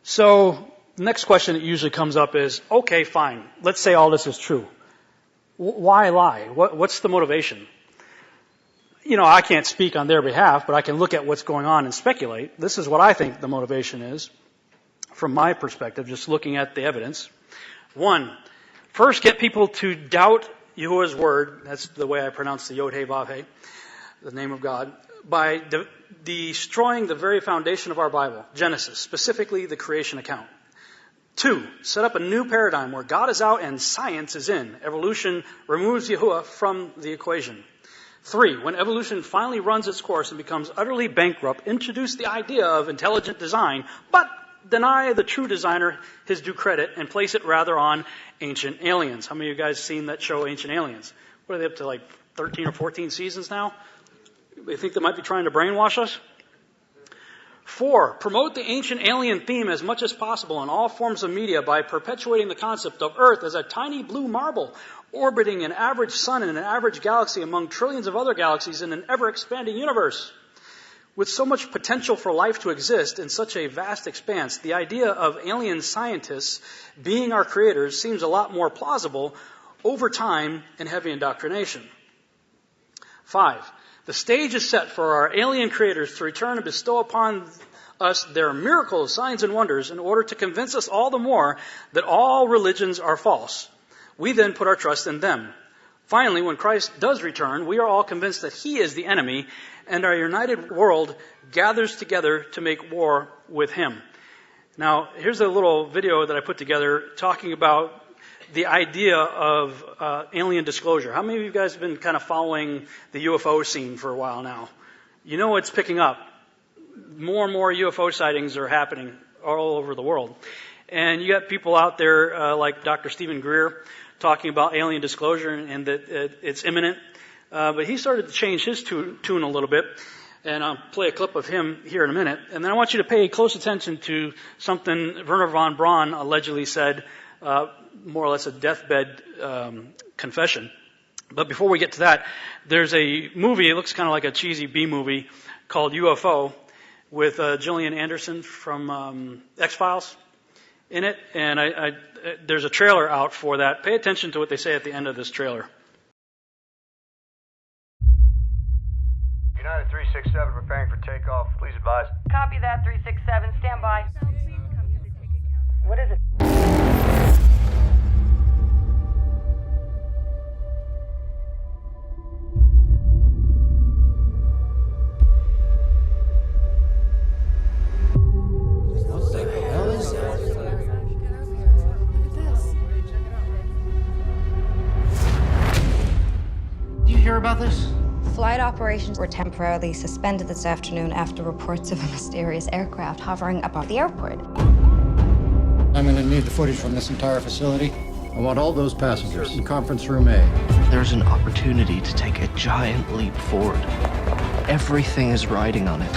So the next question that usually comes up is, okay, fine. Let's say all this is true. Why lie? What's the motivation? You know, I can't speak on their behalf, but I can look at what's going on and speculate. This is what I think the motivation is, from my perspective, just looking at the evidence. One, first get people to doubt Yahuwah's word. That's the way I pronounce the Yod He Vav He, the name of God, by destroying the very foundation of our Bible, Genesis, specifically the creation account. Two, set up a new paradigm where God is out and science is in. Evolution removes Yahuwah from the equation. Three, when evolution finally runs its course and becomes utterly bankrupt, introduce the idea of intelligent design, but deny the true designer his due credit and place it rather on ancient aliens. How many of you guys seen that show, Ancient Aliens? What are they up to, like 13 or 14 seasons now? They think they might be trying to brainwash us? Four, promote the ancient alien theme as much as possible in all forms of media by perpetuating the concept of Earth as a tiny blue marble orbiting an average sun in an average galaxy among trillions of other galaxies in an ever-expanding universe. With so much potential for life to exist in such a vast expanse, the idea of alien scientists being our creators seems a lot more plausible over time and heavy indoctrination. Five, the stage is set for our alien creators to return and bestow upon us their miracles, signs, and wonders in order to convince us all the more that all religions are false. We then put our trust in them. Finally, when Christ does return, we are all convinced that He is the enemy, and our united world gathers together to make war with Him. Now, here's a little video that I put together talking about the idea of alien disclosure. How many of you guys have been kind of following the UFO scene for a while now? You know it's picking up. More and more UFO sightings are happening all over the world. And you got people out there like Dr. Stephen Greer talking about alien disclosure and that it's imminent. But he started to change his tune a little bit. And I'll play a clip of him here in a minute. And then I want you to pay close attention to something Wernher von Braun allegedly said, more or less a deathbed confession. But before we get to that, there's a movie, it looks kind of like a cheesy B-movie, called UFO, with Gillian Anderson from X-Files in it. And there's a trailer out for that. Pay attention to what they say at the end of this trailer. United 367 preparing for takeoff. Please advise. Copy that, 367. Stand by. What is it? About this? Flight operations were temporarily suspended this afternoon after reports of a mysterious aircraft hovering above the airport. I'm going to need the footage from this entire facility. I want all those passengers in conference room A. There's an opportunity to take a giant leap forward. Everything is riding on it.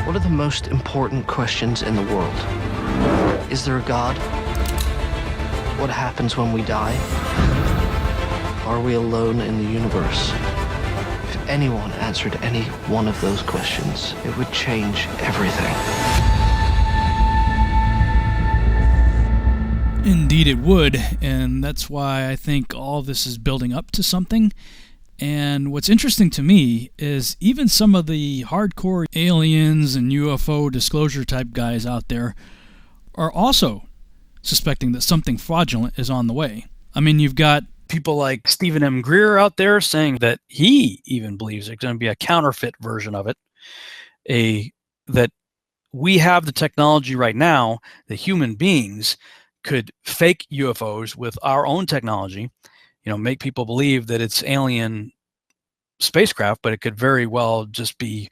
What are the most important questions in the world? Is there a God? What happens when we die? Are we alone in the universe? If anyone answered any one of those questions, it would change everything. Indeed it would, and that's why I think all this is building up to something. And what's interesting to me is even some of the hardcore aliens and UFO disclosure type guys out there are also suspecting that something fraudulent is on the way. I mean, you've got people like Stephen M. Greer out there saying that he even believes there's going to be a counterfeit version of it. That we have the technology right now that human beings could fake UFOs with our own technology, make people believe that it's alien spacecraft, but it could very well just be,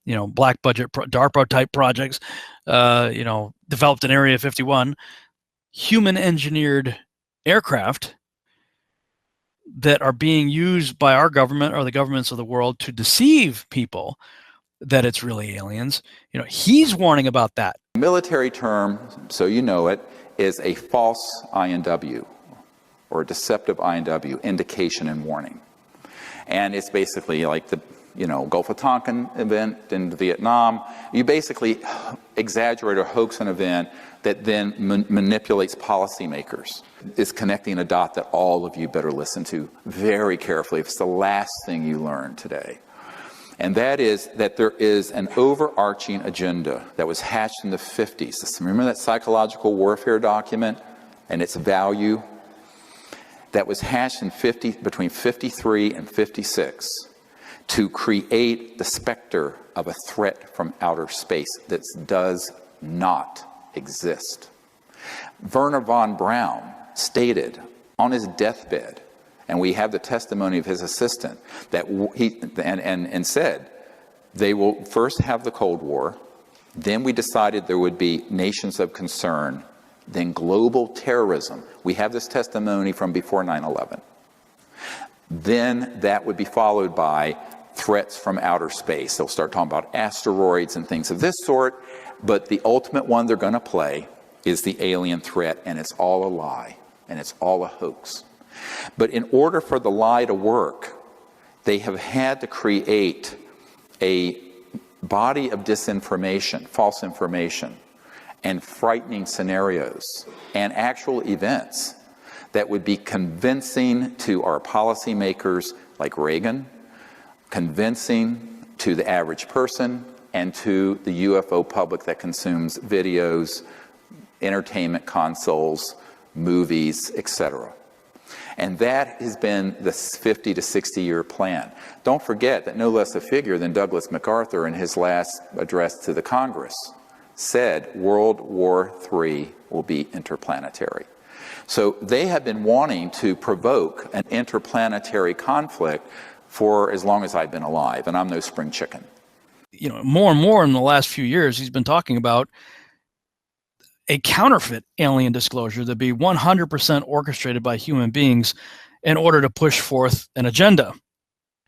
black budget DARPA type projects, developed in Area 51, human engineered aircraft that are being used by our government or the governments of the world to deceive people that it's really aliens. He's warning about that. Military term, so you know it, is a false INW or a deceptive INW, indication and warning. And it's basically like Gulf of Tonkin event in Vietnam. You basically exaggerate or hoax an event that then manipulates policymakers. Is connecting a dot that all of you better listen to very carefully if it's the last thing you learn today. And that is that there is an overarching agenda that was hatched in the 50s. Remember that psychological warfare document and its value? That was hatched in between 53 and 56 to create the specter of a threat from outer space that does not exist. Wernher von Braun stated on his deathbed, and we have the testimony of his assistant, that and said, they will first have the Cold War, then we decided there would be nations of concern, then global terrorism. We have this testimony from before 9/11. Then that would be followed by threats from outer space. They'll start talking about asteroids and things of this sort, but the ultimate one they're going to play is the alien threat, and it's all a lie, and it's all a hoax. But in order for the lie to work, they have had to create a body of disinformation, false information, and frightening scenarios, and actual events that would be convincing to our policymakers like Reagan, convincing to the average person, and to the UFO public that consumes videos, entertainment consoles, movies, etc. And that has been the 50 to 60 year plan. Don't forget that no less a figure than Douglas MacArthur in his last address to the Congress said World War III will be interplanetary. So they have been wanting to provoke an interplanetary conflict for as long as I've been alive, and I'm no spring chicken. More and more in the last few years, he's been talking about a counterfeit alien disclosure that be 100% orchestrated by human beings in order to push forth an agenda.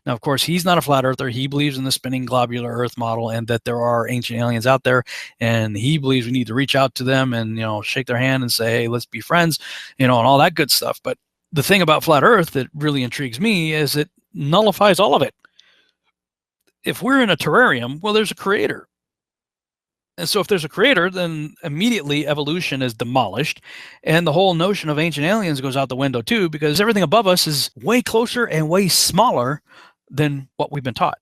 Now, of course, he's not a flat earther. He believes in the spinning globular Earth model and that there are ancient aliens out there, and he believes we need to reach out to them and, shake their hand and say, hey, let's be friends, and all that good stuff. But the thing about flat Earth that really intrigues me is it nullifies all of it. If we're in a terrarium, well, there's a creator. And so if there's a creator, then immediately evolution is demolished, and the whole notion of ancient aliens goes out the window too, because everything above us is way closer and way smaller than what we've been taught.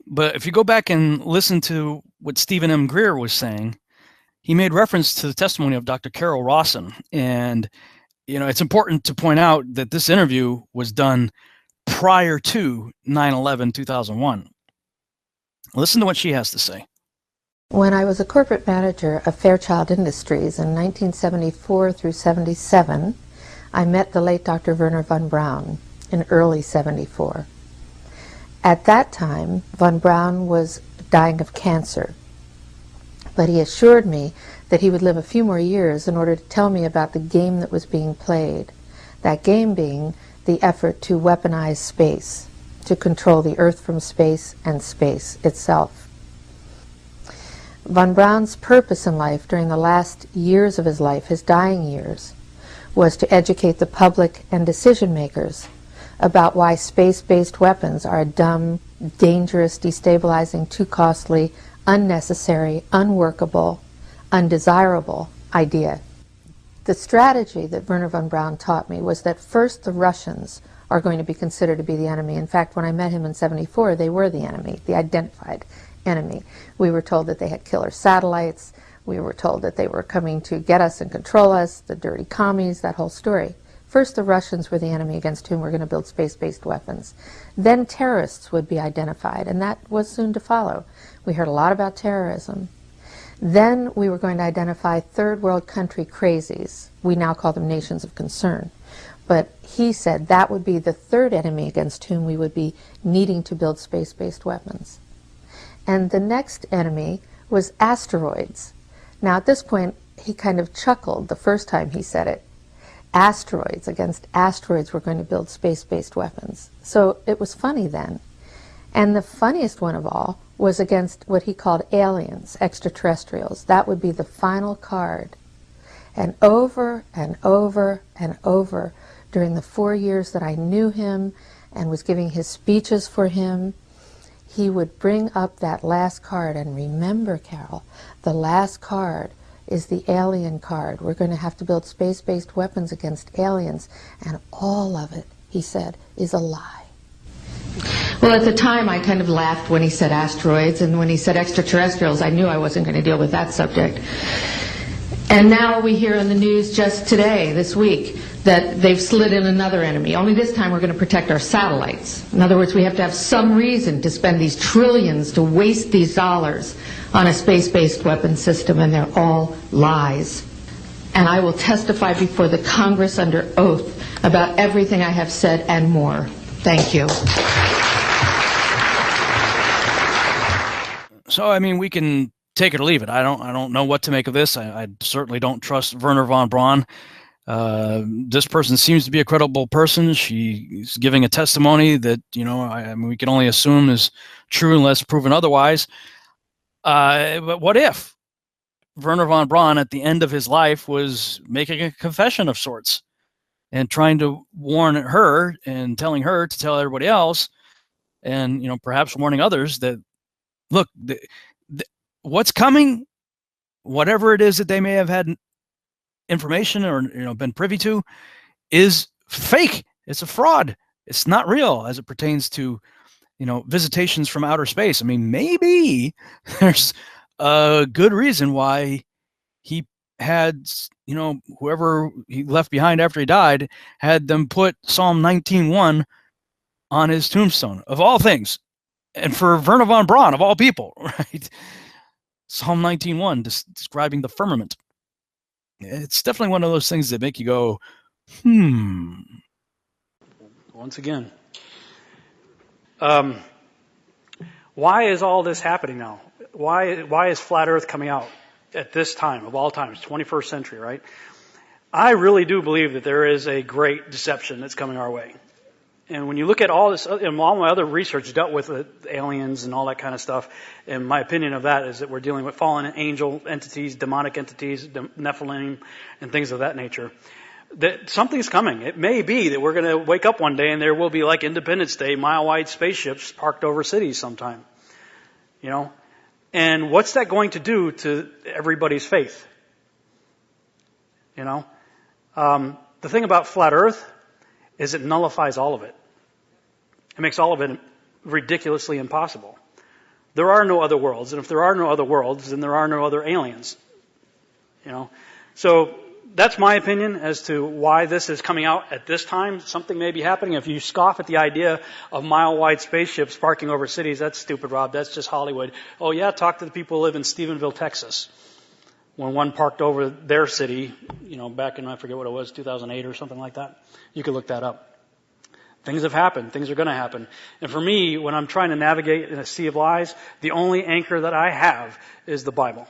But if you go back and listen to what Stephen M. Greer was saying, he made reference to the testimony of Dr. Carol Rawson. And, it's important to point out that this interview was done prior to 9/11/2001. Listen to what she has to say. When I was a corporate manager of Fairchild Industries in 1974 through 77, I met the late Dr. Wernher von Braun in early 74. At that time, von Braun was dying of cancer, but he assured me that he would live a few more years in order to tell me about the game that was being played, that game being the effort to weaponize space, to control the Earth from space and space itself. Von Braun's purpose in life during the last years of his life, his dying years, was to educate the public and decision makers about why space-based weapons are a dumb, dangerous, destabilizing, too costly, unnecessary, unworkable, undesirable idea. The strategy that Wernher von Braun taught me was that first the Russians are going to be considered to be the enemy. In fact, when I met him in 74, they were the enemy, the identified enemy. We were told that they had killer satellites. We were told that they were coming to get us and control us, the dirty commies, that whole story. First, the Russians were the enemy against whom we're going to build space-based weapons. Then terrorists would be identified, and that was soon to follow. We heard a lot about terrorism. Then we were going to identify third world country crazies. We now call them nations of concern. But he said that would be the third enemy against whom we would be needing to build space-based weapons. And the next enemy was asteroids. Now at this point, he kind of chuckled the first time he said it. Asteroids, against asteroids we're going to build space-based weapons. So it was funny then. And the funniest one of all was against what he called aliens, extraterrestrials. That would be the final card. And over and over and over during the 4 years that I knew him and was giving his speeches for him, he would bring up that last card. And remember, Carol, the last card is the alien card. We're going to have to build space-based weapons against aliens, and all of it, he said, is a lie. Well, at the time, I kind of laughed when he said asteroids, and when he said extraterrestrials, I knew I wasn't going to deal with that subject. And now we hear in the news just today, this week, that they've slid in another enemy. Only this time we're going to protect our satellites. In other words, we have to have some reason to spend these trillions, to waste these dollars on a space-based weapon system, and they're all lies. And I will testify before the Congress under oath about everything I have said and more. Thank you. So, I mean, we can take it or leave it. I don't know what to make of this. I certainly don't trust Wernher von Braun. This person seems to be a credible person. She's giving a testimony that, I mean, we can only assume is true unless proven otherwise. But what if Wernher von Braun at the end of his life was making a confession of sorts and trying to warn her and telling her to tell everybody else, and, perhaps warning others that, look, what's coming, whatever it is that they may have had information or been privy to, is fake. It's a fraud. It's not real as it pertains to visitations from outer space. I mean, maybe there's a good reason why he had whoever he left behind after he died had them put Psalm 19:1 on his tombstone, of all things, and for Wernher von Braun of all people, right? Psalm 19:1 describing the firmament. It's definitely one of those things that make you go, Once again, why is all this happening now? Why is Flat Earth coming out at this time, of all times, 21st century, right? I really do believe that there is a great deception that's coming our way. And when you look at all this, and all my other research dealt with aliens and all that kind of stuff, and my opinion of that is that we're dealing with fallen angel entities, demonic entities, Nephilim, and things of that nature. That something's coming. It may be that we're going to wake up one day and there will be, like Independence Day, mile-wide spaceships parked over cities sometime. And what's that going to do to everybody's faith? The thing about Flat Earth is it nullifies all of it. It makes all of it ridiculously impossible. There are no other worlds, and if there are no other worlds, then there are no other aliens. So that's my opinion as to why this is coming out at this time. Something may be happening. If you scoff at the idea of mile-wide spaceships parking over cities, that's stupid, Rob. That's just Hollywood. Oh yeah, talk to the people who live in Stephenville, Texas, when one parked over their city, back in, I forget what it was, 2008 or something like that. You could look that up. Things have happened. Things are going to happen. And for me, when I'm trying to navigate in a sea of lies, the only anchor that I have is the Bible.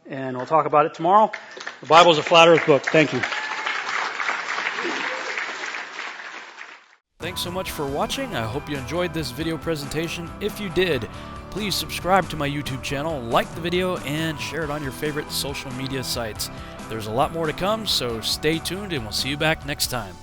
And we'll talk about it tomorrow. The Bible is a Flat Earth book. Thank you. Thanks so much for watching. I hope you enjoyed this video presentation. If you did, please subscribe to my YouTube channel, like the video, and share it on your favorite social media sites. There's a lot more to come, so stay tuned and we'll see you back next time.